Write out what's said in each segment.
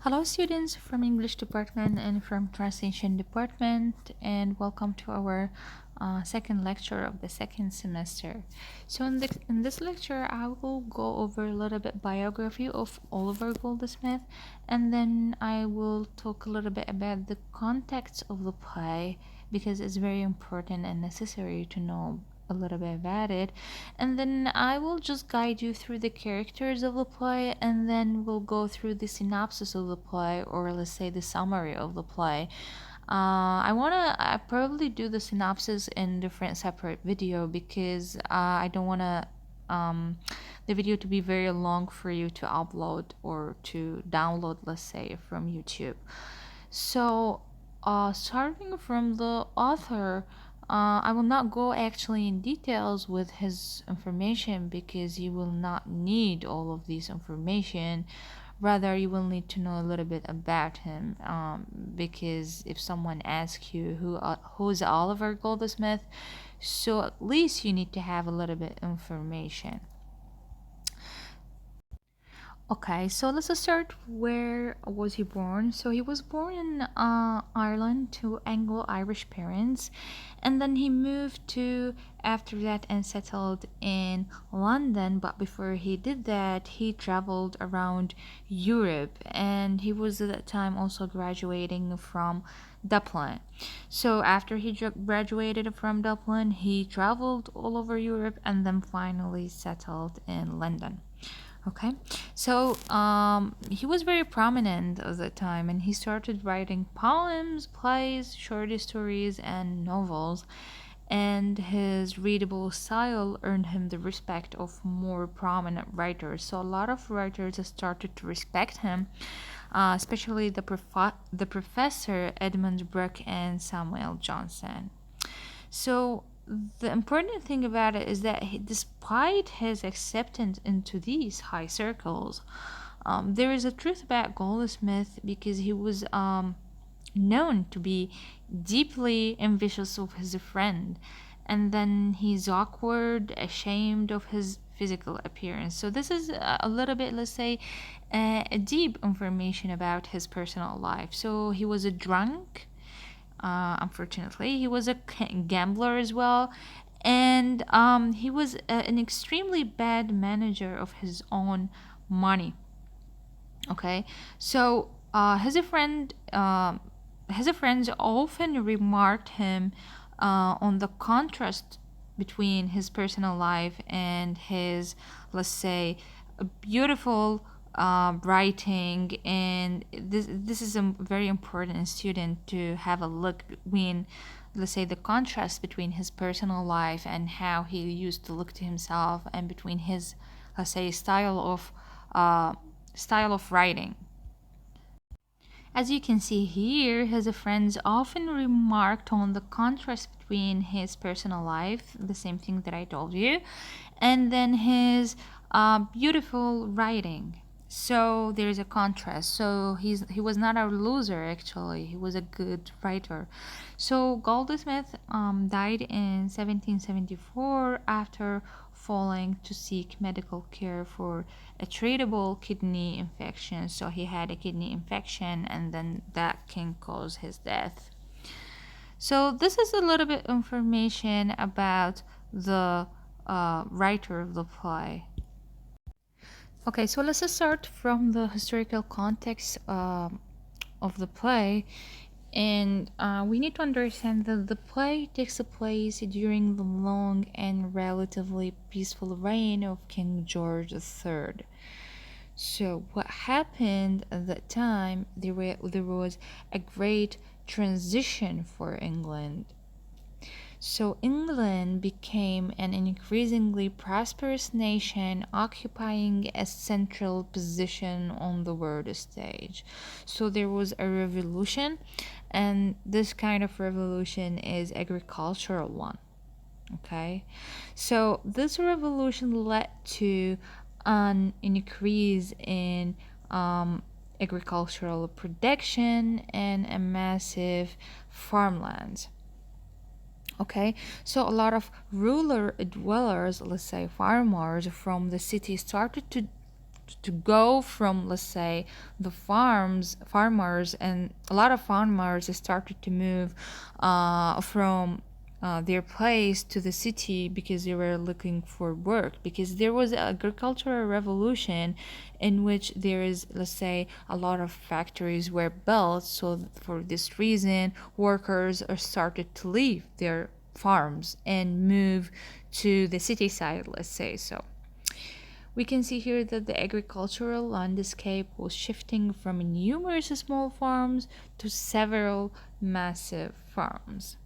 Hello, students from English department and from translation department, and welcome to our second lecture of the second semester. So, in this lecture, I will go over a little bit biography of Oliver Goldsmith, and then I will talk a little bit about the context of the play because it's very important and necessary to know a little bit about it, and then I will just guide you through the characters of the play, and then we'll go through the synopsis of the play, or let's say the summary of the play. I probably do the synopsis in different separate video because I don't wanna the video to be very long for you to upload or to download, let's say, from YouTube. So, starting from the author, I will not go actually in details with his information because you will not need all of this information. Rather, you will need to know a little bit about him, because if someone asks you who's Oliver Goldsmith, so at least you need to have a little bit information. Okay, so let's just start. Where was he born? So he was born in Ireland to Anglo-Irish parents, and then he moved to after that and settled in London. But before he did that, he traveled around Europe, and he was at that time also graduating from Dublin. So after he graduated from Dublin, he traveled all over Europe and then finally settled in London. Okay, so he was very prominent at the time, and he started writing poems, plays, short stories, and novels. And his readable style earned him the respect of more prominent writers. So a lot of writers started to respect him, especially the professor Edmund Burke and Samuel Johnson. So the important thing about it is that despite his acceptance into these high circles, there is a truth about Goldsmith because he was known to be deeply envious of his friend, and then he's awkward, ashamed of his physical appearance. So this is a little bit, let's say, deep information about his personal life. So he was a drunk, unfortunately. He was a gambler as well, and he was an extremely bad manager of his own money. Okay, so his friends often remarked him on the contrast between his personal life and his, let's say, beautiful writing. And this is a very important student to have a look between, let's say, the contrast between his personal life and how he used to look to himself, and between his, let's say, style of writing. As you can see here, his friends often remarked on the contrast between his personal life, the same thing that I told you, and then his beautiful writing. So there's a contrast. So he was not a loser, actually. He was a good writer. So Goldsmith died in 1774 after falling to seek medical care for a treatable kidney infection. So he had a kidney infection, and then that can cause his death. So this is a little bit information about the writer of the play. Okay, so let's just start from the historical context of the play. And we need to understand that the play takes place during the long and relatively peaceful reign of King George III. So, what happened at that time, there was a great transition for England. So England became an increasingly prosperous nation, occupying a central position on the world stage. So there was a revolution, and this kind of revolution is agricultural one. Okay, so this revolution led to an increase in agricultural production and a massive farmlands. Okay, so a lot of rural dwellers, let's say farmers from the city, started to to go from, let's say, the farmers, and a lot of farmers started to move from their place to the city because they were looking for work, because there was an agricultural revolution in which there is, let's say, a lot of factories were built. So for this reason, workers are started to leave their farms and move to the city side, let's say. So we can see here that the agricultural landscape was shifting from numerous small farms to several massive farms.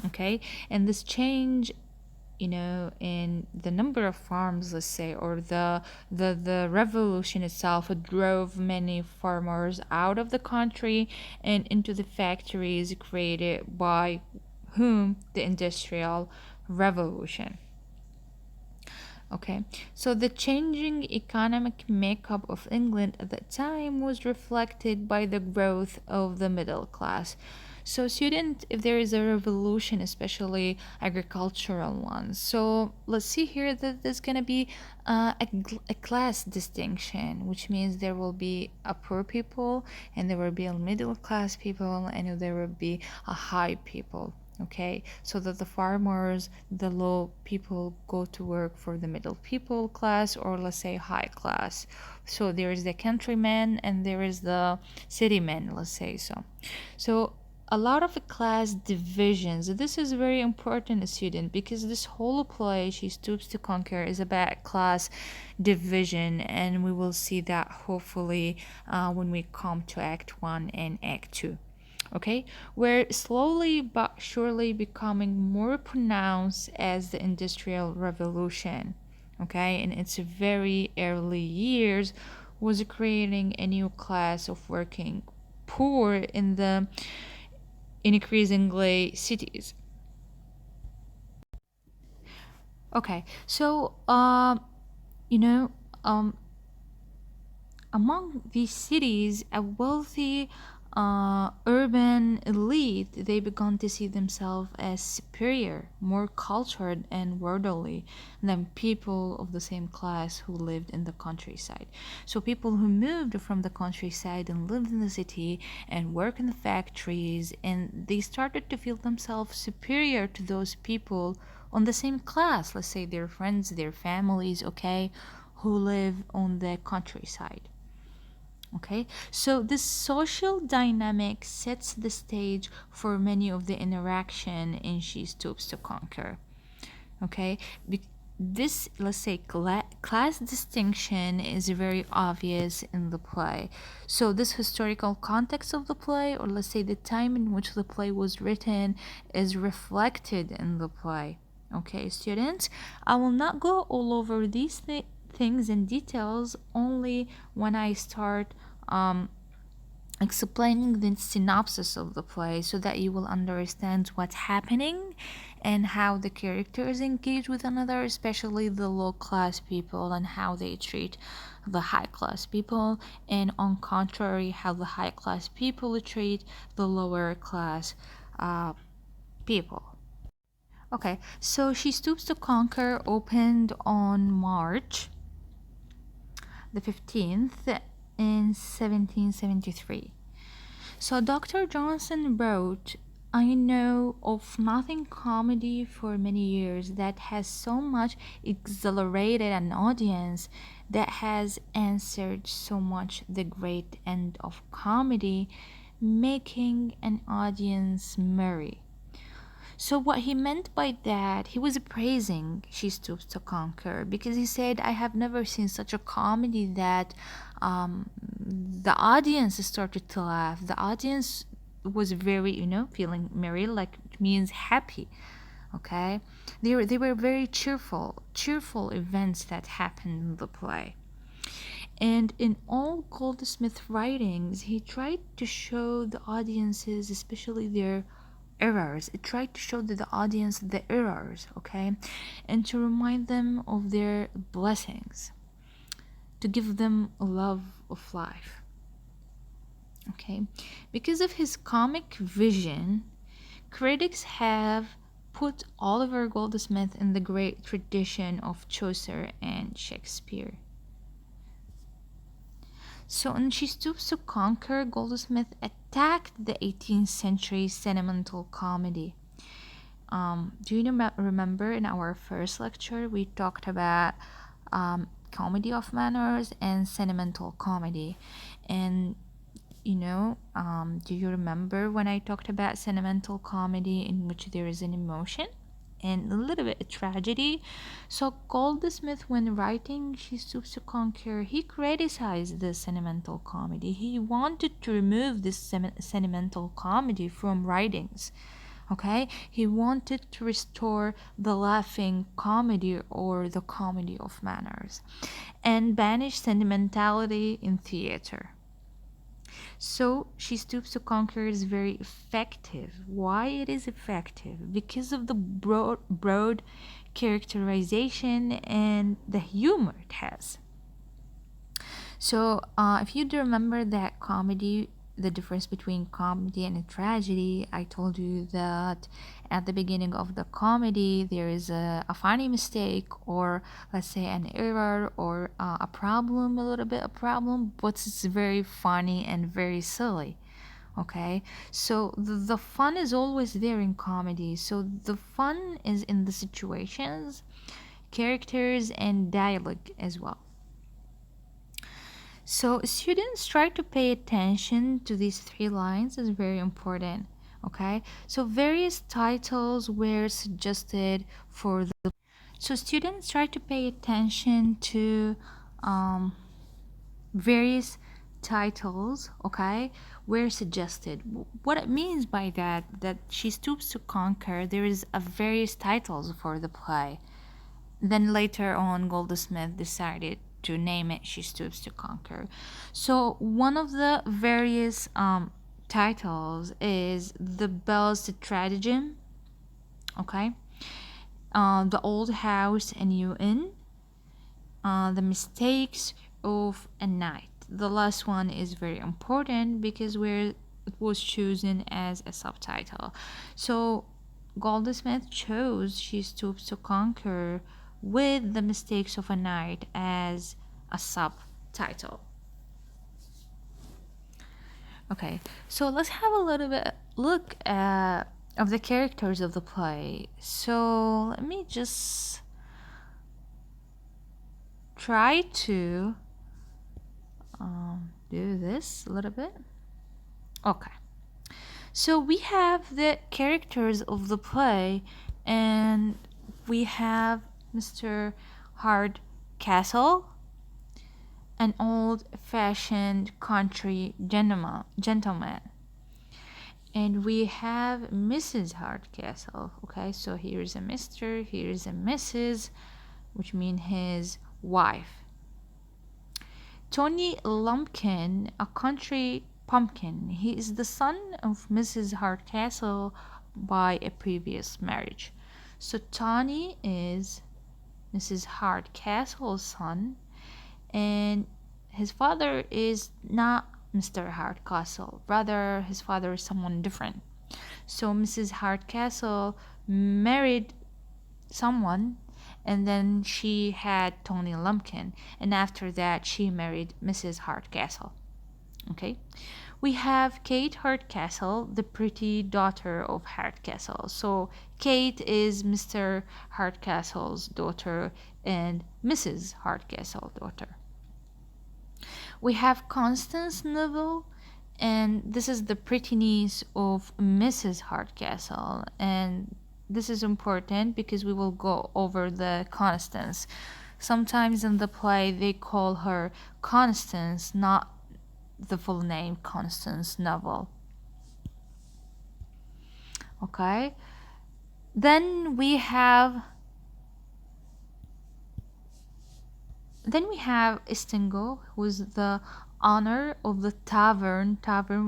Okay, and this change, in the number of farms, let's say, or the revolution itself, it drove many farmers out of the country and into the factories created by whom the industrial revolution. Okay, so the changing economic makeup of England at that time was reflected by the growth of the middle class. So, student, if there is a revolution, especially agricultural ones, so let's see here that there's gonna be a class distinction, which means there will be a poor people, and there will be a middle class people, and there will be a high people. Okay, so that the farmers, the low people, go to work for the middle people class, or let's say high class. So there is the countryman and there is the city man, let's say. So a lot of class divisions. This is very important, student, because this whole play, She Stoops to Conquer, is about class division, and we will see that hopefully when we come to Act 1 and Act 2. Okay, we're slowly but surely becoming more pronounced as the Industrial Revolution. Okay, in its very early years, was creating a new class of working poor in the increasingly cities. Okay, so you know, um, among these cities, a wealthy urban elite, they began to see themselves as superior, more cultured and worldly than people of the same class who lived in the countryside. So people who moved from the countryside and lived in the city and work in the factories, and they started to feel themselves superior to those people on the same class, let's say their friends, their families, okay, who live on the countryside. Okay, so this social dynamic sets the stage for many of the interaction in She Stoops to Conquer. Okay, this, let's say, class distinction is very obvious in the play. So this historical context of the play, or let's say the time in which the play was written, is reflected in the play. Okay, students, I will not go all over these things in details, only when I start explaining the synopsis of the play, so that you will understand what's happening and how the characters engage with another, especially the low class people, and how they treat the high class people, and on contrary, how the high class people treat the lower class people. Okay, so She Stoops to Conquer opened on March the 15th in 1773. So Dr. Johnson wrote, I know of nothing comedy for many years that has so much exhilarated an audience, that has answered so much the great end of comedy, making an audience merry. So what he meant by that, he was praising She Stoops to Conquer, because he said, I have never seen such a comedy that the audience started to laugh. The audience was very, feeling merry, like it means happy. Okay, they were very cheerful events that happened in the play. And in all Goldsmith writings, he tried to show the audiences, especially their errors. It tried to show to the audience the errors, okay, and to remind them of their blessings, to give them a love of life. Okay, because of his comic vision, critics have put Oliver Goldsmith in the great tradition of Chaucer and Shakespeare. So in She Stoops to Conquer, Goldsmith attacked the 18th century sentimental comedy. Do you remember in our first lecture we talked about comedy of manners and sentimental comedy? And do you remember when I talked about sentimental comedy in which there is an emotion and a little bit of tragedy? So Goldsmith, when writing She Stoops to Conquer, he criticized the sentimental comedy. He wanted to remove this sentimental comedy from writings. Okay, he wanted to restore the laughing comedy or the comedy of manners and banish sentimentality in theater. So She Stoops to Conquer is very effective. Why it is effective? Because of the broad characterization and the humor it has. So if you do remember that comedy, the difference between comedy and a tragedy, I told you that at the beginning of the comedy there is a funny mistake, or let's say an error, or a problem, a little bit of problem, but it's very funny and very silly. Okay, so the fun is always there in comedy. So the fun is in the situations, characters, and dialogue as well. So students try to pay attention to these three lines is very important. Okay, so various titles were suggested for the. So students try to pay attention to various titles, okay, were suggested. What it means by that She Stoops to Conquer, there is a various titles for the play. Then later on, Goldsmith decided to name it She Stoops to Conquer. So one of the various titles is The Bell's Stratagem, okay? The Old House and New Inn, The Mistakes of a Night. The last one is very important because it was chosen as a subtitle. So Goldsmith chose She Stoops to Conquer with The Mistakes of a Night as a subtitle. Okay, so let's have a little bit look of the characters of the play. So let me just try to do this a little bit. Okay, so we have the characters of the play, and we have Mr. Hardcastle, an old-fashioned country gentleman. And we have Mrs. Hardcastle. Okay, so here's a Mr., here's a Mrs., which means his wife. Tony Lumpkin, a country pumpkin. He is the son of Mrs. Hardcastle by a previous marriage. So Tony is Mrs. Hardcastle's son, and his father is not Mr. Hardcastle. Rather, his father is someone different. So Mrs. Hardcastle married someone, and then she had Tony Lumpkin, and after that she married Mrs. Hardcastle. Okay, we have Kate Hardcastle, the pretty daughter of Hardcastle. So Kate is Mr. Hardcastle's daughter and Mrs. Hardcastle's daughter. We have Constance Neville, and this is the pretty niece of Mrs. Hardcastle, and this is important because we will go over the Constance. Sometimes in the play they call her Constance, not the full name Constance Neville. Okay, then we have Istingo, who is the owner of the tavern,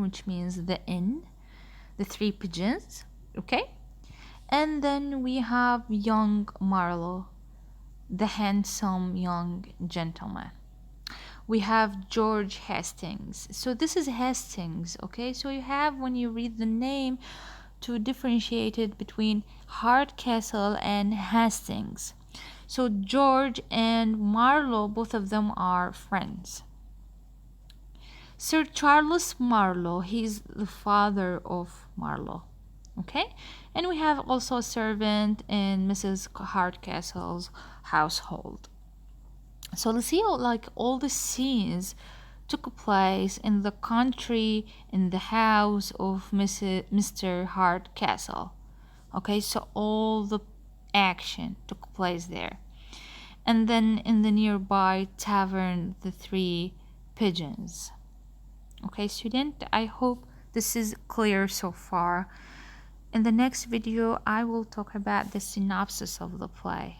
which means the inn, the Three Pigeons. Okay, and then we have young Marlowe, the handsome young gentleman. We have George Hastings. So this is Hastings, okay? So you have, when you read the name, to differentiate it between Hardcastle and Hastings. So George and Marlowe, both of them are friends. Sir Charles Marlowe, he's the father of Marlowe. Okay, and we have also a servant in Mrs. Hardcastle's household. So let's see how, like, all the scenes took place in the country, in the house of Mr. Hardcastle. Okay, so all the action took place there. And then in the nearby tavern, the Three Pigeons. Okay, student, I hope this is clear so far. In the next video, I will talk about the synopsis of the play.